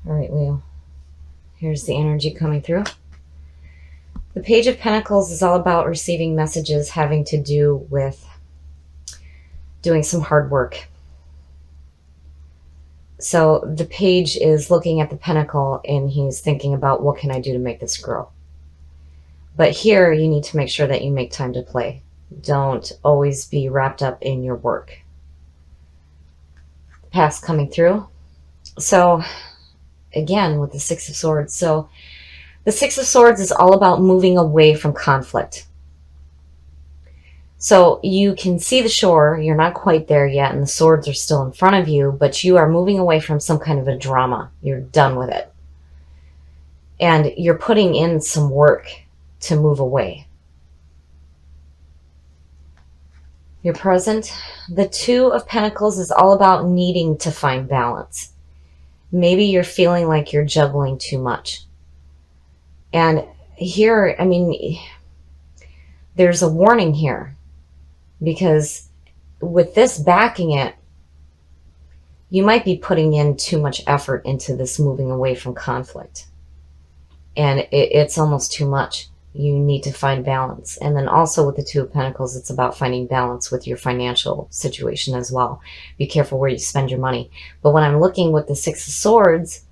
All right, Leo. Here's the energy coming through. The Page of Pentacles is all about receiving messages having to do with doing some hard work. So the page is looking at the pentacle and he's thinking about, what can I do to make this grow? But here you need to make sure that you make time to play. Don't always be wrapped up in your work. The past coming through. So again, with the Six of Swords. So the Six of Swords is all about moving away from conflict. So you can see the shore, you're not quite there yet, and the swords are still in front of you, but you are moving away from some kind of a drama. You're done with it. And you're putting in some work to move away. Your present, the Two of Pentacles is all about needing to find balance. Maybe you're feeling like you're juggling too much. And here, I mean, there's a warning here. Because with this backing it, you might be putting in too much effort into this moving away from conflict. And it's almost too much. You need to find balance. And then also with the Two of Pentacles, it's about finding balance with your financial situation as well. Be careful where you spend your money. But when I'm looking with the Six of Swords,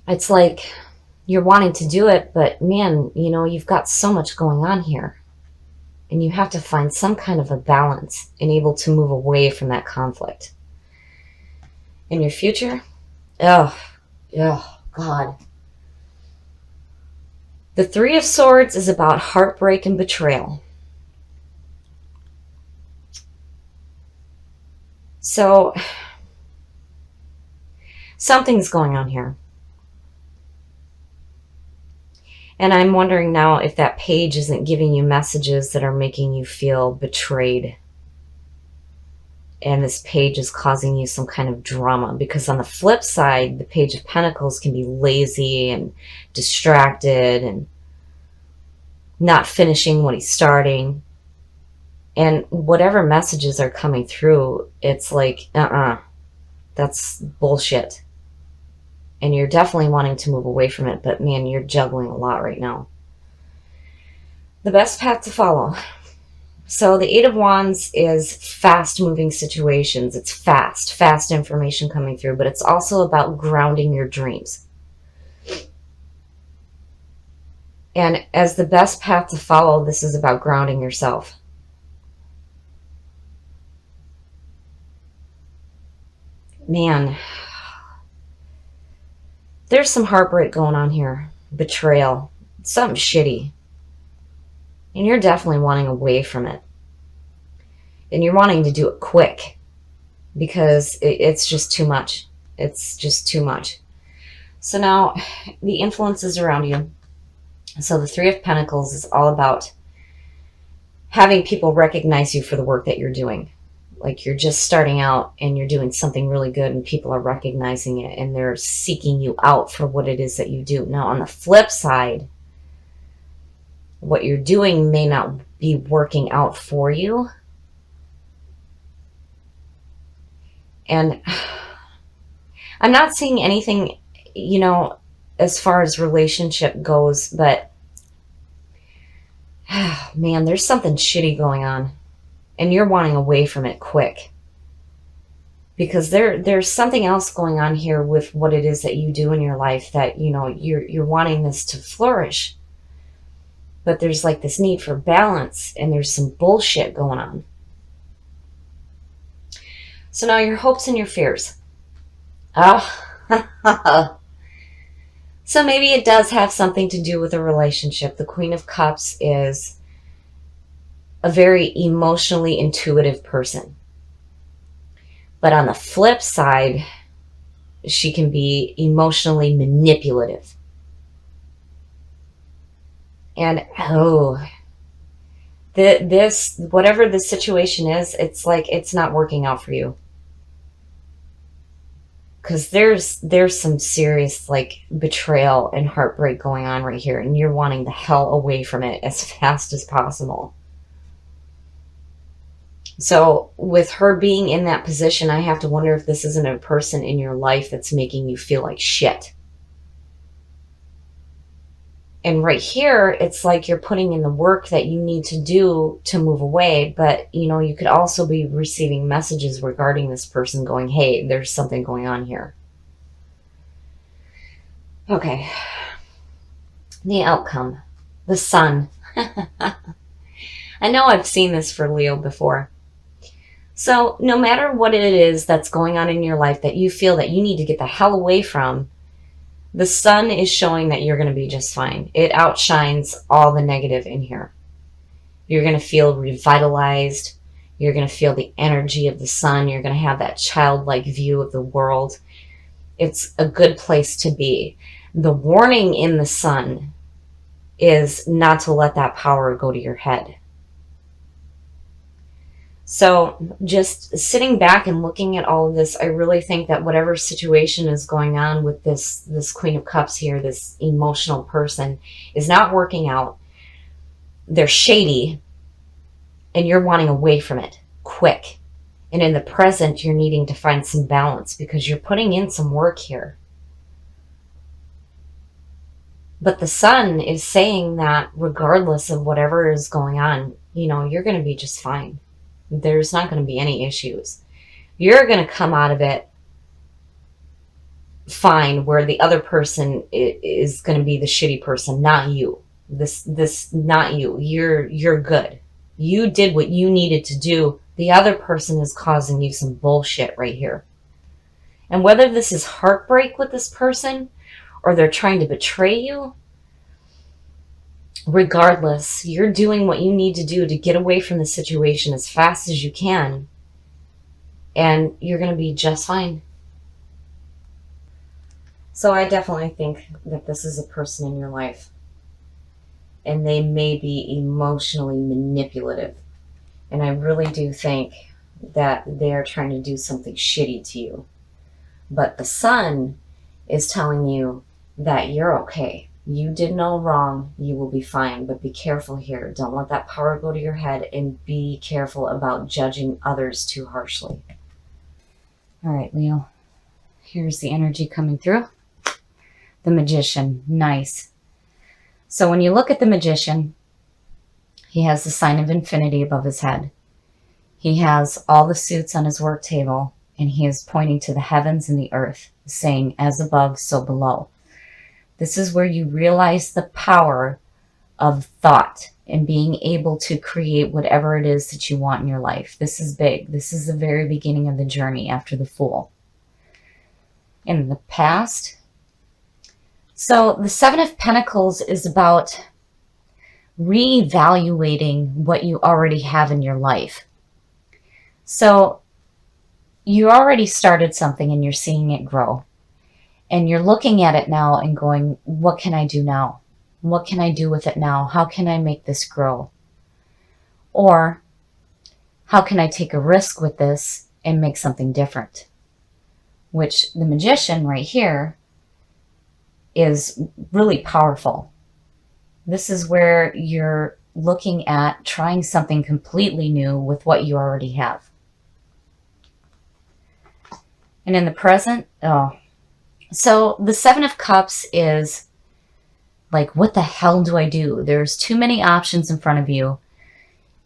it's like you're wanting to do it, but man, you know, you've got so much going on here. And you have to find some kind of a balance and able to move away from that conflict. In your future, oh God. The Three of Swords is about heartbreak and betrayal. So something's going on here. And I'm wondering now if that page isn't giving you messages that are making you feel betrayed. And this page is causing you some kind of drama. Because on the flip side, the Page of Pentacles can be lazy and distracted and not finishing what he's starting. And whatever messages are coming through, it's like, that's bullshit. And you're definitely wanting to move away from it, but man, you're juggling a lot right now. The best path to follow. So the Eight of Wands is fast-moving situations. It's fast information coming through, but it's also about grounding your dreams. And as the best path to follow, this is about grounding yourself. Man, there's some heartbreak going on here. Betrayal. Something shitty. And you're definitely wanting away from it. And you're wanting to do it quick. Because it's just too much. It's just too much. So now, the influences around you. So the Three of Pentacles is all about having people recognize you for the work that you're doing. Like you're just starting out and you're doing something really good and people are recognizing it and they're seeking you out for what it is that you do. Now on the flip side, what you're doing may not be working out for you. And I'm not seeing anything, you know, as far as relationship goes, but man, there's something shitty going on. And you're wanting away from it quick. Because there's something else going on here with what it is that you do in your life that, you know, you're wanting this to flourish. But there's like this need for balance and there's some bullshit going on. So now your hopes and your fears. Oh. So maybe it does have something to do with a relationship. The Queen of Cups is a very emotionally intuitive person. But on the flip side, she can be emotionally manipulative. And this, whatever the situation is, it's like it's not working out for you. Because there's some serious like betrayal and heartbreak going on right here. And you're wanting the hell away from it as fast as possible. So with her being in that position, I have to wonder if this isn't a person in your life that's making you feel like shit. And right here, it's like you're putting in the work that you need to do to move away. But, you could also be receiving messages regarding this person going, hey, there's something going on here. Okay. The outcome. The sun. I know I've seen this for Leo before. So no matter what it is that's going on in your life that you feel that you need to get the hell away from, the sun is showing that you're going to be just fine. It outshines all the negative in here. You're going to feel revitalized. You're going to feel the energy of the sun. You're going to have that childlike view of the world. It's a good place to be. The warning in the sun is not to let that power go to your head. So just sitting back and looking at all of this, I really think that whatever situation is going on with this Queen of Cups here, this emotional person, is not working out. They're shady, and you're wanting away from it quick. And in the present, you're needing to find some balance because you're putting in some work here. But the sun is saying that regardless of whatever is going on, you're going to be just fine. There's not going to be any issues. You're going to come out of it fine, where the other person is going to be the shitty person, not you. Not you. You're good. You did what you needed to do. The other person is causing you some bullshit right here. And whether this is heartbreak with this person or they're trying to betray you, regardless, you're doing what you need to do to get away from the situation as fast as you can, and you're going to be just fine. So I definitely think that this is a person in your life, and they may be emotionally manipulative, and I really do think that they are trying to do something shitty to you. But the sun is telling you that you're okay. You did no wrong. You will be fine, but be careful here. Don't let that power go to your head, and be careful about judging others too harshly. All right, Leo. Here's the energy coming through. The Magician. Nice. So when you look at the Magician, he has the sign of infinity above his head. He has all the suits on his work table, and he is pointing to the heavens and the earth, saying, as above, so below. This is where you realize the power of thought and being able to create whatever it is that you want in your life. This is big. This is the very beginning of the journey after the Fool. In the past, so the Seven of Pentacles is about reevaluating what you already have in your life. So you already started something and you're seeing it grow. And you're looking at it now and going, what can I do now? What can I do with it now? How can I make this grow? Or how can I take a risk with this and make something different? Which the Magician right here is really powerful. This is where you're looking at trying something completely new with what you already have. And in the present, so the Seven of Cups is like, what the hell do I do? There's too many options in front of you,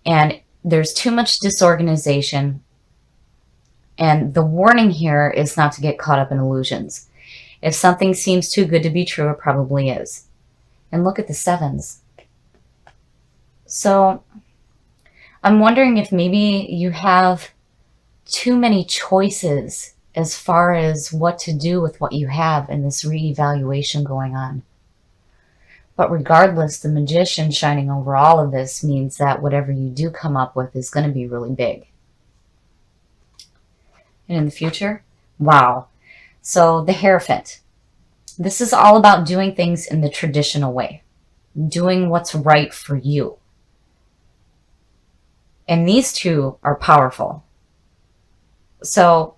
and there's too much disorganization. And the warning here is not to get caught up in illusions. If something seems too good to be true, it probably is. And look at the sevens. So I'm wondering if maybe you have too many choices as far as what to do with what you have in this reevaluation going on. But regardless, the Magician shining over all of this means that whatever you do come up with is going to be really big. And in the future, wow. So the Hierophant. This is all about doing things in the traditional way. Doing what's right for you. And these two are powerful. So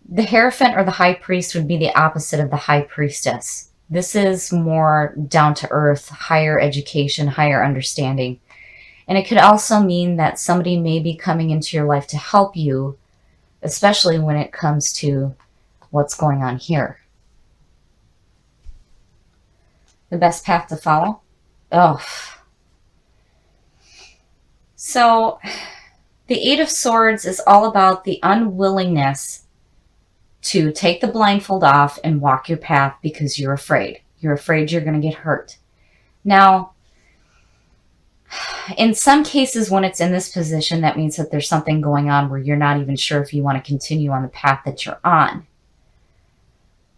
the Hierophant or the High Priest would be the opposite of the High Priestess. This is more down to earth, higher education, higher understanding. And it could also mean that somebody may be coming into your life to help you, especially when it comes to what's going on here. The best path to follow? Oh. So the Eight of Swords is all about the unwillingness to take the blindfold off and walk your path because you're afraid. You're afraid you're going to get hurt. Now, in some cases, when it's in this position, that means that there's something going on where you're not even sure if you want to continue on the path that you're on.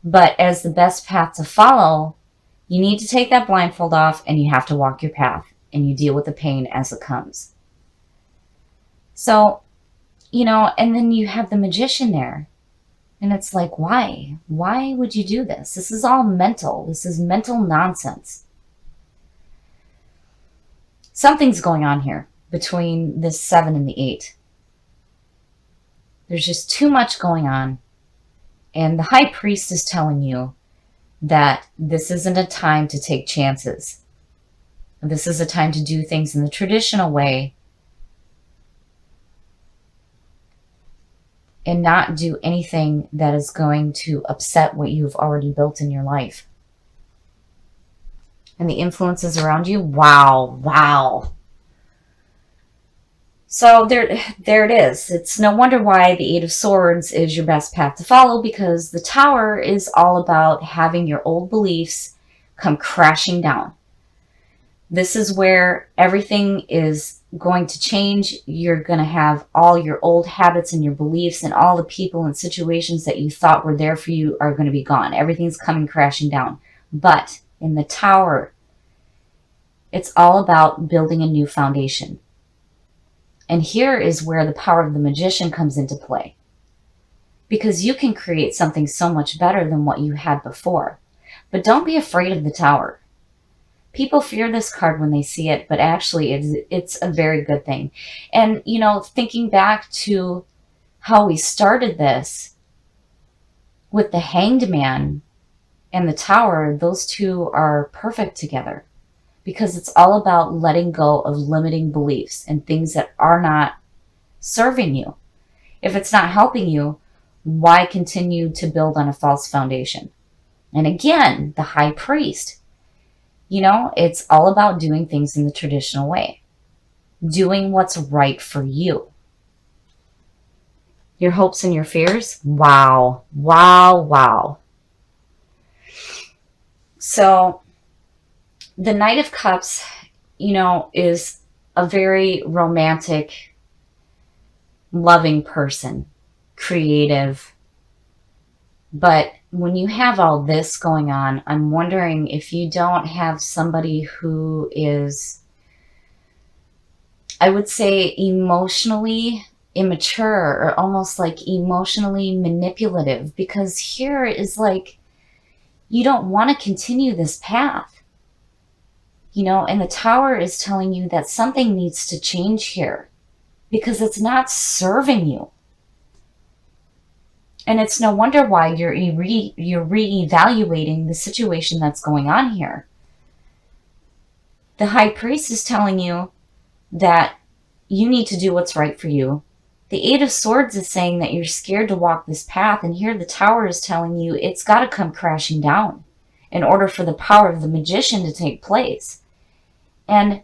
But as the best path to follow, you need to take that blindfold off and you have to walk your path and you deal with the pain as it comes. So, and then you have the Magician there. And it's like, why? Why would you do this? This is all mental. This is mental nonsense. Something's going on here between this 7 and the 8. There's just too much going on. And the High Priest is telling you that this isn't a time to take chances. This is a time to do things in the traditional way and not do anything that is going to upset what you've already built in your life. And the influences around you, wow. So there it is. It's no wonder why the Eight of Swords is your best path to follow, because the Tower is all about having your old beliefs come crashing down. This is where everything is going to change. You're going to have all your old habits and your beliefs, and all the people and situations that you thought were there for you are going to be gone. Everything's coming crashing down. But in the Tower, it's all about building a new foundation. And here is where the power of the Magician comes into play. Because you can create something so much better than what you had before. But don't be afraid of the Tower. People fear this card when they see it, but actually it's a very good thing. And, thinking back to how we started this with the Hanged Man and the Tower, those two are perfect together. Because it's all about letting go of limiting beliefs and things that are not serving you. If it's not helping you, why continue to build on a false foundation? And again, the High Priest. It's all about doing things in the traditional way. Doing what's right for you. Your hopes and your fears? Wow. So, the Knight of Cups, is a very romantic, loving person. Creative. But when you have all this going on, I'm wondering if you don't have somebody who is, I would say, emotionally immature, or almost like emotionally manipulative. Because here is like, you don't want to continue this path. And the Tower is telling you that something needs to change here because it's not serving you. And it's no wonder why you're reevaluating the situation that's going on here. The High Priest is telling you that you need to do what's right for you. The Eight of Swords is saying that you're scared to walk this path. And here the Tower is telling you it's got to come crashing down in order for the power of the Magician to take place. And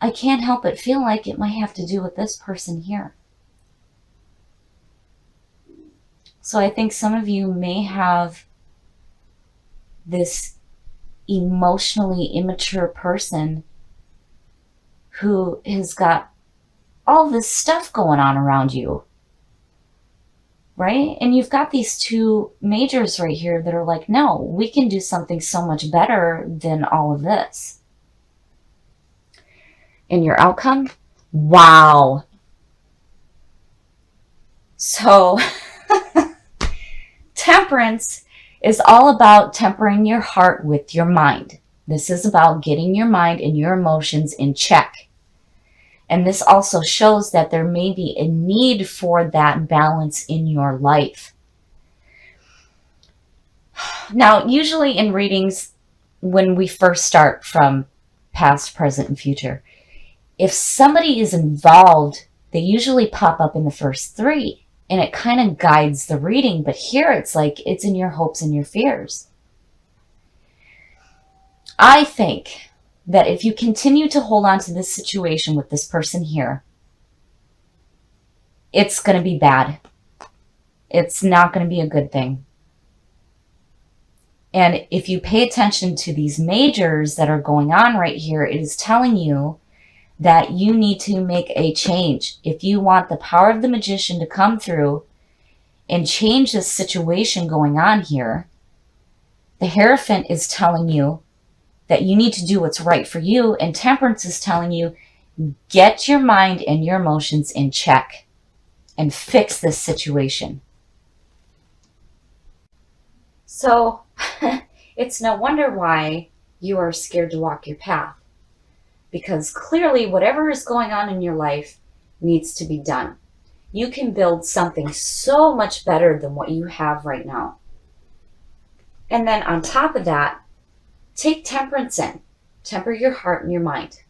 I can't help but feel like it might have to do with this person here. So I think some of you may have this emotionally immature person who has got all this stuff going on around you, right? And you've got these two majors right here that are like, no, we can do something so much better than all of this. And your outcome? Wow. So Temperance is all about tempering your heart with your mind. This is about getting your mind and your emotions in check. And this also shows that there may be a need for that balance in your life. Now, usually in readings, when we first start from past, present, and future, If somebody is involved, they usually pop up in the first three, and it kind of guides the reading. But here it's like it's in your hopes and your fears. I think that if you continue to hold on to this situation with this person here, it's going to be bad. It's not going to be a good thing. And if you pay attention to these majors that are going on right here, it is telling you that you need to make a change. If you want the power of the magician to come through and change this situation going on here, the Hierophant is telling you that you need to do what's right for you, and Temperance is telling you, get your mind and your emotions in check and fix this situation. So it's no wonder why you are scared to walk your path, because clearly whatever is going on in your life needs to be done. You can build something so much better than what you have right now. And then on top of that, take temperance in. Temper your heart and your mind.